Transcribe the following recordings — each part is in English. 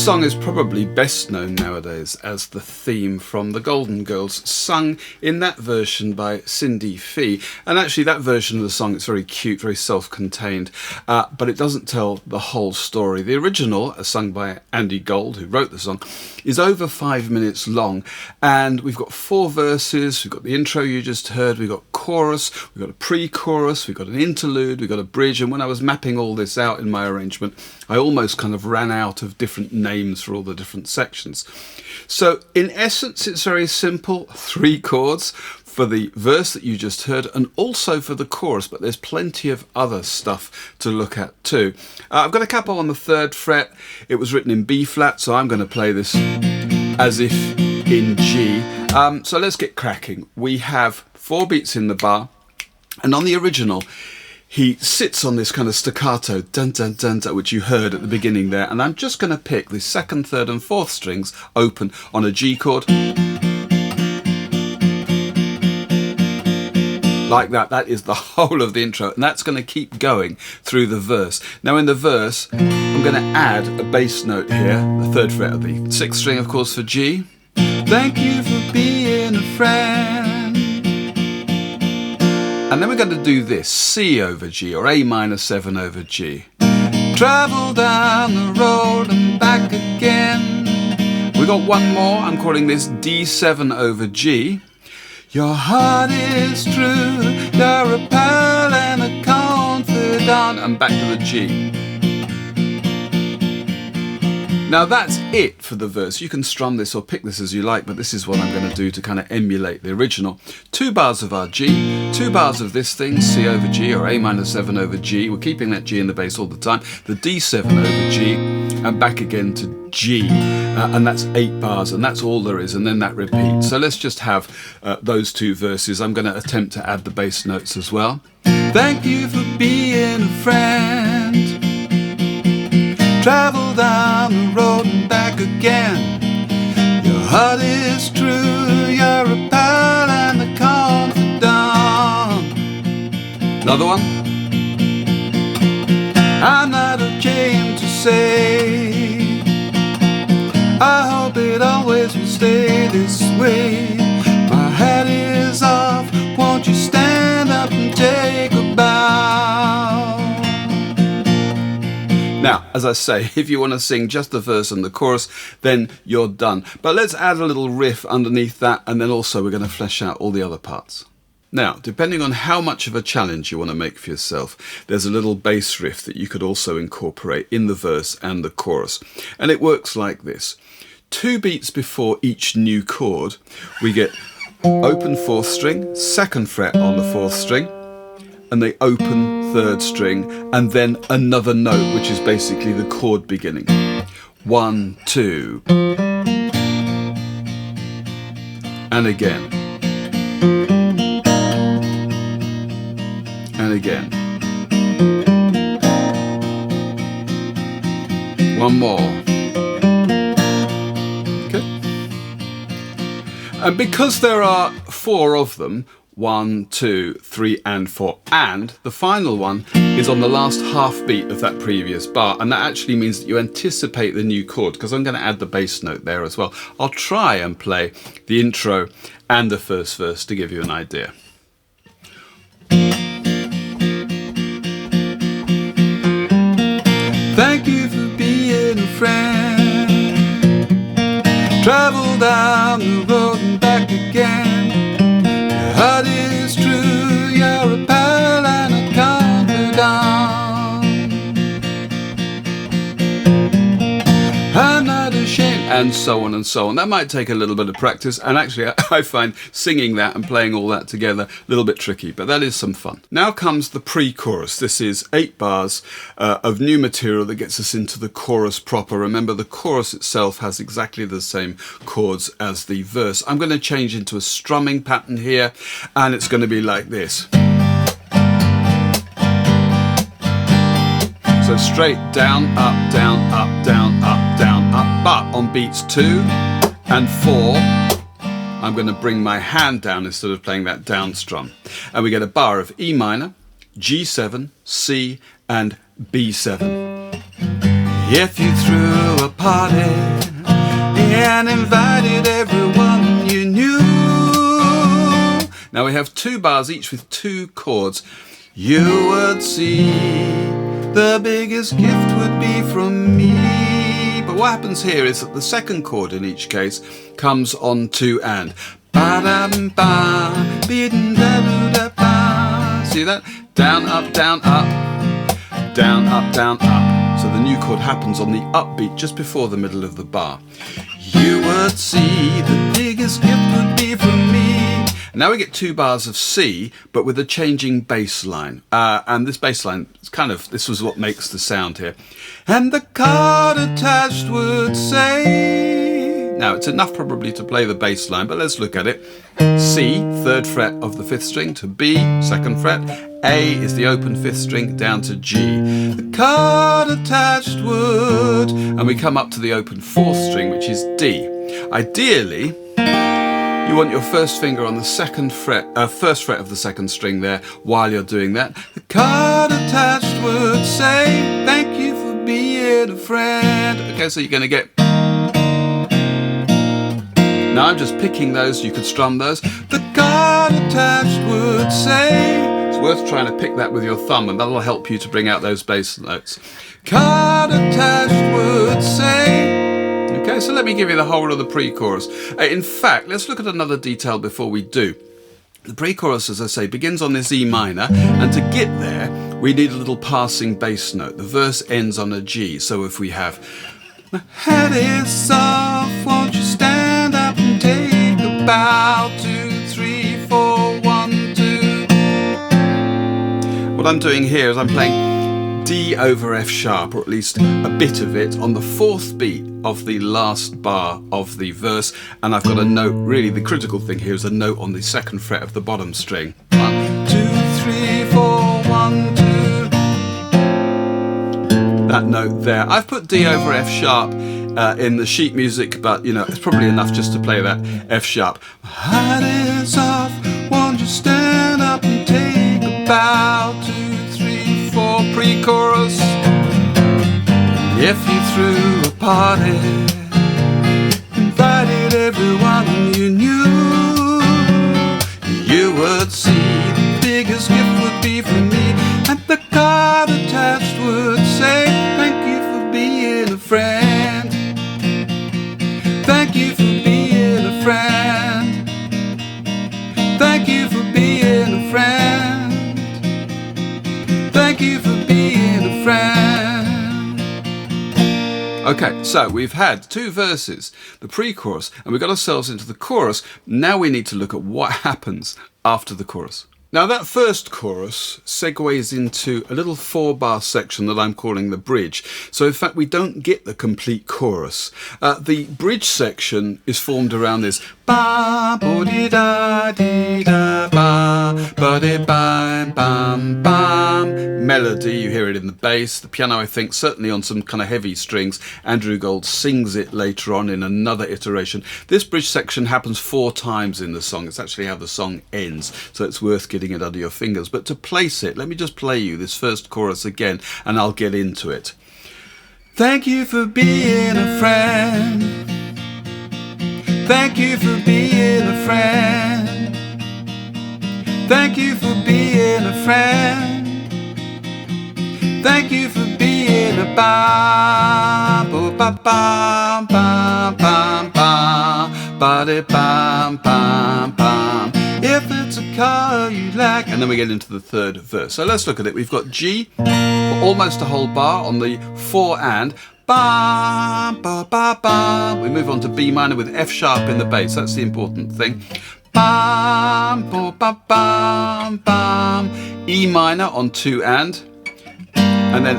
song is probably best known nowadays as the theme from The Golden Girls, sung in that version by Cindy Fee. And actually that version of the song is very cute, very self-contained, but it doesn't tell the whole story. The original, sung by Andy Gold, who wrote the song, is over 5 minutes long, and we've got 4 verses. We've got the intro you just heard, we've got chorus, we've got a pre-chorus, we've got an interlude, we've got a bridge, and when I was mapping all this out in my arrangement, I almost kind of ran out of different names for all the different sections. So in essence, it's very simple. 3 chords for the verse that you just heard, and also for the chorus, but there's plenty of other stuff to look at too. I've got a capo on the 3rd fret. It was written in B flat, so I'm going to play this as if in G. So let's get cracking. We have 4 beats in the bar, and on the original he sits on this kind of staccato dun dun dun dun, which you heard at the beginning there, and I'm just going to pick the 2nd, 3rd and 4th strings open on a G chord like that. That is the whole of the intro, and that's going to keep going through the verse. Now in the verse I'm going to add a bass note here, the 3rd fret of the 6th string, of course, for G. Thank you for being a friend. And then we're going to do this, C over G, or A minor 7 over G. Travel down the road and back again. We got one more, I'm calling this D7 over G. Your heart is true, you're a pal and a confidant. And back to the G. Now that's it for the verse. You can strum this or pick this as you like, but this is what I'm going to do to kind of emulate the original. 2 bars of our G, 2 bars of this thing, C over G, or A minor 7 over G. We're keeping that G in the bass all the time. The D7 over G, and back again to G. And that's 8 bars, and that's all there is, and then that repeats. So let's just have those 2 verses. I'm going to attempt to add the bass notes as well. Thank you for being a friend. Travel down the road and back again. Your heart is true, you're a pal and a confidant. Another one. I'm not ashamed to say, I hope it always will stay this way. My hat is off, won't you stand up and take a bow? Now, as I say, if you want to sing just the verse and the chorus, then you're done. But let's add a little riff underneath that, and then also we're going to flesh out all the other parts. Now, depending on how much of a challenge you want to make for yourself, there's a little bass riff that you could also incorporate in the verse and the chorus. And it works like this. 2 beats before each new chord, we get open 4th string, 2nd fret on the 4th string, and the open 3rd string, and then another note, which is basically the chord beginning. 1, 2, and again, and again. One more. Okay. And because there are 4 of them, 1, 2, 3 and 4, and the final one is on the last half beat of that previous bar, and that actually means that you anticipate the new chord, because I'm going to add the bass note there as well. I'll try and play the intro and the first verse to give you an idea. Thank you for being a friend. Travel down the road and back again. Heart is true, you're a pal and a confidant. I'm not ashamed, and so on and so on. That might take a little bit of practice, and actually I find singing that and playing all that together a little bit tricky, but that is some fun. Now comes the pre-chorus. This is 8 bars of new material that gets us into the chorus proper. Remember, the chorus itself has exactly the same chords as the verse. I'm going to change into a strumming pattern here, and it's going to be like this. So straight down, up, down, up, down, up, down, up. But on beats 2 and 4, I'm going to bring my hand down instead of playing that down strum. And we get a bar of E minor, G7, C and B7. If you threw a party and invited everyone you knew. Now we have 2 bars each with 2 chords. You would see the biggest gift would be from me. But what happens here is that the second chord in each case comes on 2 and. See that? Down, up, down, up. Down, up, down, up. So the new chord happens on the upbeat just before the middle of the bar. You would see the biggest gift would be from me. Now we get 2 bars of C, but with a changing bass line. And this bass line is this was what makes the sound here. And the card attached would say. Now it's enough probably to play the bass line, but let's look at it. C, 3rd fret of the 5th string to B, 2nd fret. A is the open 5th string down to G. The card attached would, and we come up to the open 4th string, which is D. Ideally, you want your first finger on the 1st fret of the 2nd string there while you're doing that. The card attached would say, thank you for being a friend. Okay, so you're going to get. Now I'm just picking those, you could strum those. The card attached would say. It's worth trying to pick that with your thumb, and that'll help you to bring out those bass notes. Card attached would say. Okay, so let me give you the whole of the pre-chorus. In fact, let's look at another detail before we do. The pre-chorus, as I say, begins on this E minor, and to get there, we need a little passing bass note. The verse ends on a G, so if we have, my head is off, won't you stand up and take a bow, 2, 3, 4, 1, 2. What I'm doing here is I'm playing D over F sharp, or at least a bit of it, on the 4th beat of the last bar of the verse, and I've got a note, really the critical thing here is a note on the 2nd fret of the bottom string. 1, 2, 3, 4, 1, 2. That note there. I've put D over F sharp in the sheet music, but it's probably enough just to play that F sharp. My heart is off, won't you stand up and take a bow, 2, 3, 4, pre-chorus. If you threw a party, invited everyone you knew, you would see the biggest gift would be from me, and the card attached would say, thank you for being a friend. Thank you for being a friend. Thank you for being a friend. Thank you for being a friend. Okay, so we've had 2 verses, the pre-chorus, and we got ourselves into the chorus. Now we need to look at what happens after the chorus. Now that first chorus segues into a little 4-bar section that I'm calling the bridge. So in fact we don't get the complete chorus. The bridge section is formed around this ba bo di da di da ba ba di bam bam bam melody. You hear it in the bass, the piano I think, certainly on some kind of heavy strings. Andrew Gold sings it later on in another iteration. This bridge section happens 4 times in the song. It's actually how the song ends, so it's worth getting it under your fingers. But to place it, let me just play you this first chorus again and I'll get into it. Thank you for being a friend. Thank you for being a friend. Thank you for being a friend. Thank you for being a bam bam bam bam bam bam bam bam bam. If it's a car you like, and then we get into the 3rd verse. So let's look at it. We've got G for almost a whole bar on the 4 and bam ba ba bam. We move on to B minor with F sharp in the bass. That's the important thing. Bam ba ba bam bam. E minor on 2 and then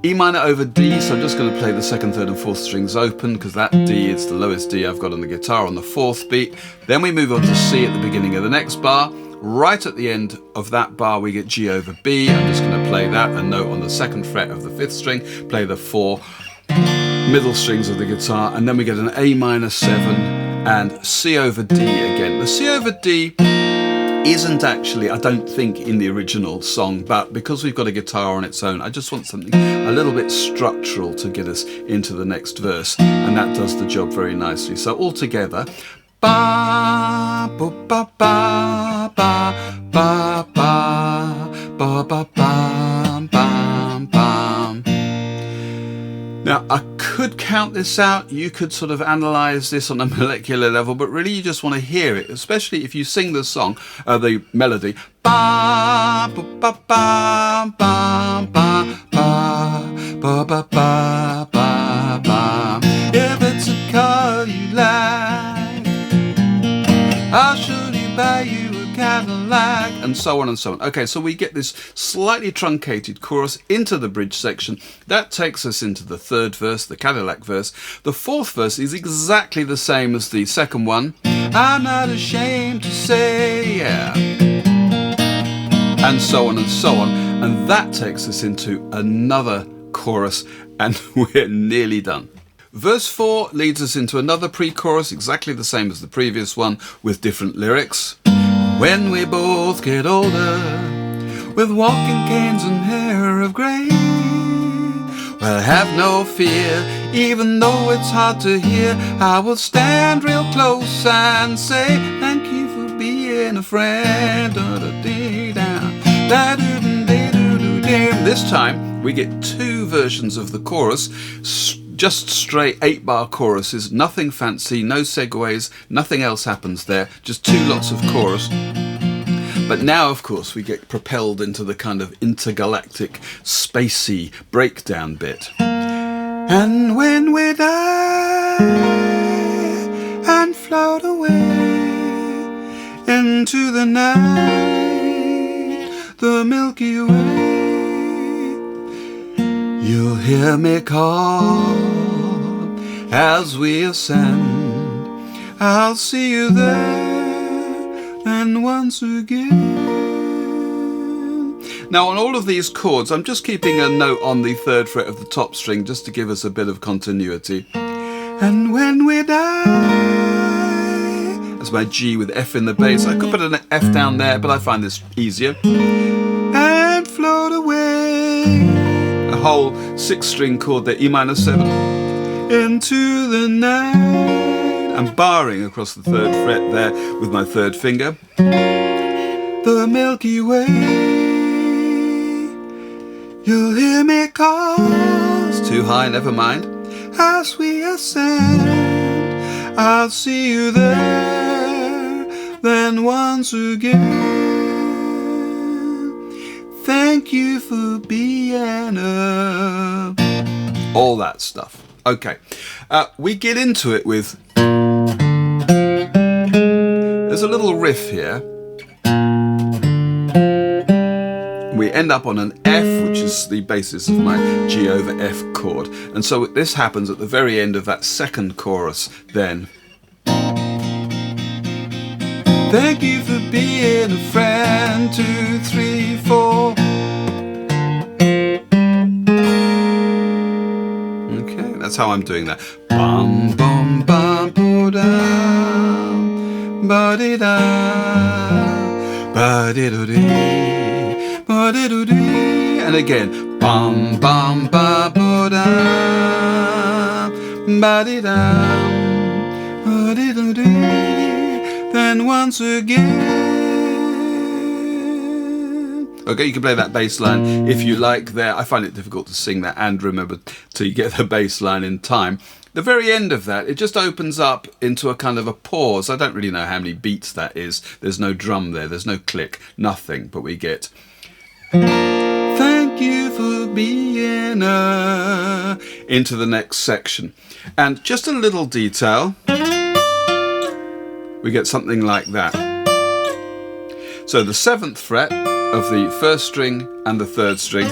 E minor over D, so I'm just going to play the 2nd, 3rd and 4th strings open because that D is the lowest D I've got on the guitar on the 4th beat. Then we move on to C at the beginning of the next bar. Right at the end of that bar we get G over B. I'm just going to play that, a note on the 2nd fret of the 5th string, play the 4 middle strings of the guitar, and then we get an A minor 7 and C over D again. The C over D isn't actually, I don't think, in the original song, but because we've got a guitar on its own, I just want something a little bit structural to get us into the next verse, and that does the job very nicely. So all together, ba ba ba ba ba ba ba ba ba ba ba ba. Now, I could count this out, you could sort of analyse this on a molecular level, but really you just want to hear it, especially if you sing the song, the melody. Ba ba ba ba ba ba ba ba ba ba ba ba. If it's a car you like, I'll surely buy you a Cadillac, and so on and so on. Okay, so we get this slightly truncated chorus into the bridge section. That takes us into the third verse, the Cadillac verse. The fourth verse is exactly the same as the second one. I'm not ashamed to say, yeah. And so on and so on. And that takes us into another chorus, and we're nearly done. Verse 4 leads us into another pre-chorus, exactly the same as the previous one, with different lyrics. When we both get older, with walking canes and hair of grey, well, have no fear, even though it's hard to hear, I will stand real close and say, thank you for being a friend. This time, we get two versions of the chorus, just straight 8-bar choruses, nothing fancy, no segues, nothing else happens there, just two lots of chorus. But now, of course, we get propelled into the kind of intergalactic, spacey breakdown bit. And when we die and float away into the night, the Milky Way, you'll hear me call as we ascend. I'll see you there, and once again. Now, on all of these chords, I'm just keeping a note on the third fret of the top string just to give us a bit of continuity. And when we die, that's my G with F in the bass. I could put an F down there, but I find this easier. And float away, a whole 6-string chord there, E minor 7, into the night. I'm barring across the third fret there with my third finger. The Milky Way, you'll hear me call. It's too high, never mind. As we ascend, I'll see you there, then once again. Thank you for being a... all that stuff. Okay, we get into it with... there's a little riff here. We end up on an F, which is the basis of my G over F chord. And so this happens at the very end of that second chorus then. Thank you for being a friend, 2, 3, 4. Okay, that's how I'm doing that. Bum, bum, bum, ba-dum, ba-di-da, ba-di-do-dee. And again, bum bum ba ba da ba di da ba di do dee. Then once again. Okay, you can play that bass line if you like there. I find it difficult to sing that and remember till you get the bass line in time. The very end of that, it just opens up into a kind of a pause. I don't really know how many beats that is. There's no drum there, there's no click, nothing, but we get... Thank you for being a... into the next section. And just a little detail, we get something like that. So the 7th fret of the first string and the third string,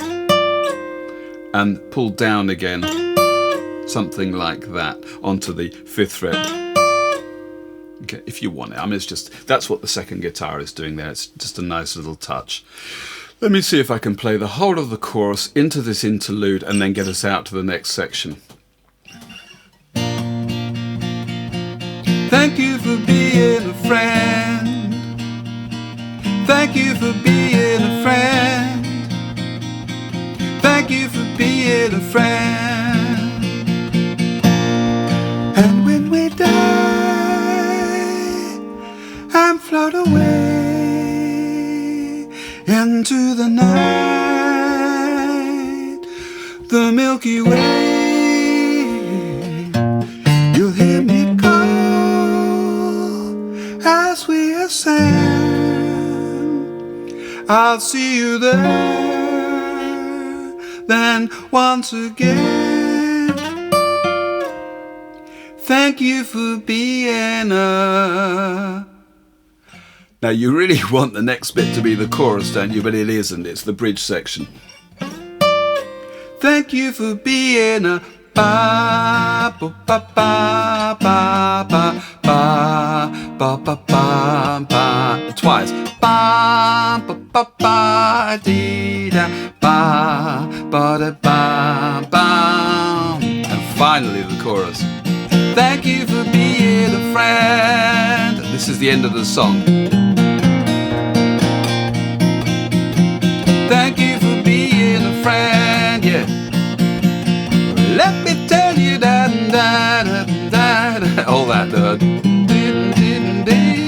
and pulled down again, something like that, onto the 5th fret. Okay, if you want it. I mean, it's just, that's what the second guitar is doing there. It's just a nice little touch. Let me see if I can play the whole of the chorus into this interlude and then get us out to the next section. Thank you for being a friend. Thank you for being a friend. Thank you for being a friend. And when we die and float away into the night, the Milky Way, you'll hear me call as we ascend. I'll see you there then once again. Thank you for being a... Now you really want the next bit to be the chorus, don't you? But it isn't, it's the bridge section. Thank you for being a ba ba ba ba ba ba ba ba ba ba ba. Twice. Ba ba ba ba dee da ba ba da ba ba. And finally the chorus. Thank you for being a friend. This is the end of the song. Thank you for being a friend, yeah. Let me tell you that, all that,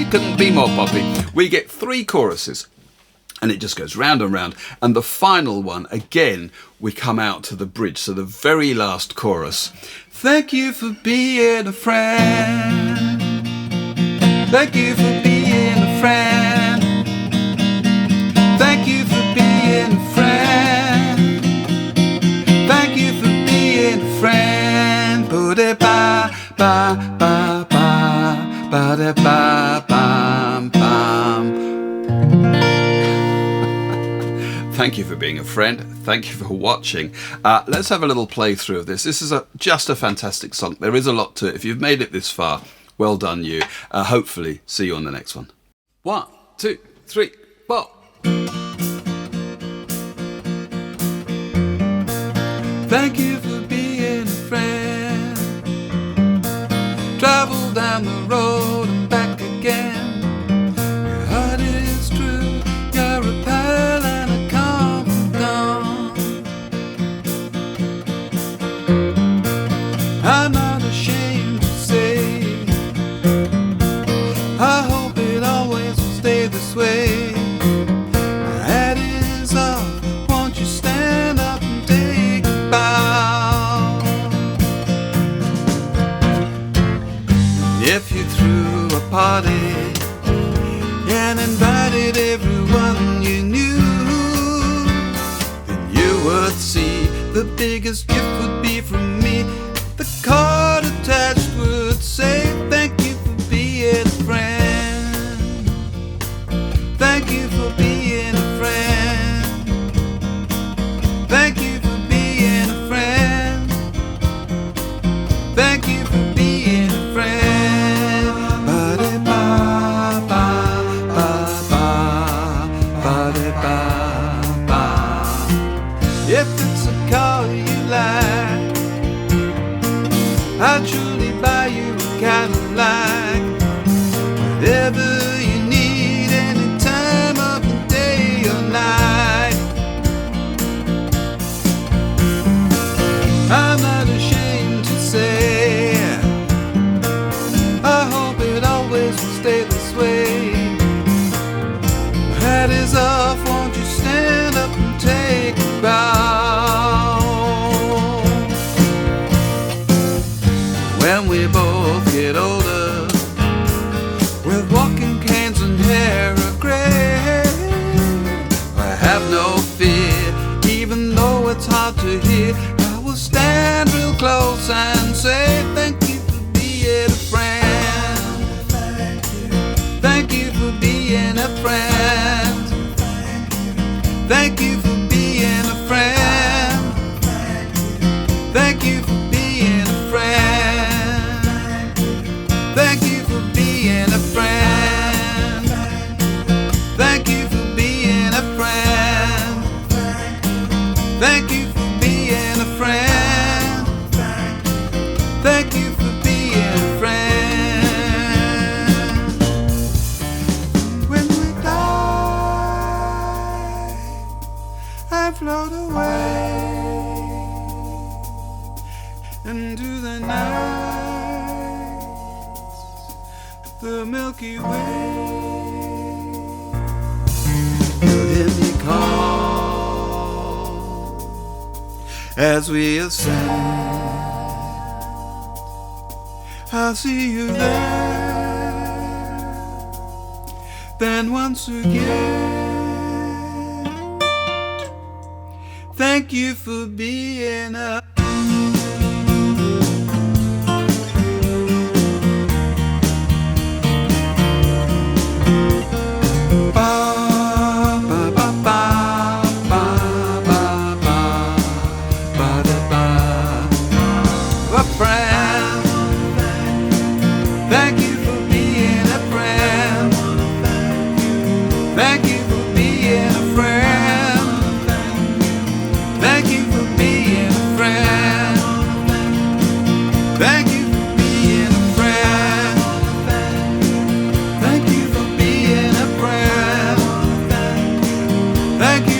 couldn't be more poppy. We get 3 choruses, and it just goes round and round. And the final one, again, we come out to the bridge, so the very last chorus. Thank you for being a friend. Thank you for being a friend. Thank you for being a friend. Thank you for being a friend. Ba-da-ba, ba-ba, ba-da-ba, bam. Thank you for being a friend. Thank you for watching. Let's have a little playthrough of this. This is just a fantastic song. There is a lot to it. If you've made it this far, well done you. Hopefully see you on the next one. 1, 2, 3, 4. Thank you for being a friend. Travel down the road and back again. Your heart is true. You're a pal and a confidant. I'm not ashamed to say, I hope it always will stay this way. My hat is off. Won't you stand up and take a bow? If you threw a party and invited everyone you knew, then you would see the biggest gift would be from me. The card attached would say, thank you for being a friend. Thank you for being a friend. Thank you for being a friend. Thank you for being a friend. Ba-de-ba-ba-ba-ba-ba-de-ba-ba. If it's a car you like, I'll truly buy you a Cadillac. Whatever you need, any time of the day or night. I'm not ashamed to say, I hope it always will stay this way. My hat is off, won't you stand up and take a bow? When we both get older, with walking canes and hair of grey, I have no fear, even though it's hard to hear. I will stand real close and say, thank you for being a friend. Thank you for being a friend. Thank you for being a friend. Thank you for being a friend. Thank you for being a friend. Thank you for being a friend. Thank you for being a friend. Thank you for being a friend. When we die float away into the night, the Milky Way. You'll hear me call as we ascend. I'll see you there. Then once again, thank you for being a Thank you.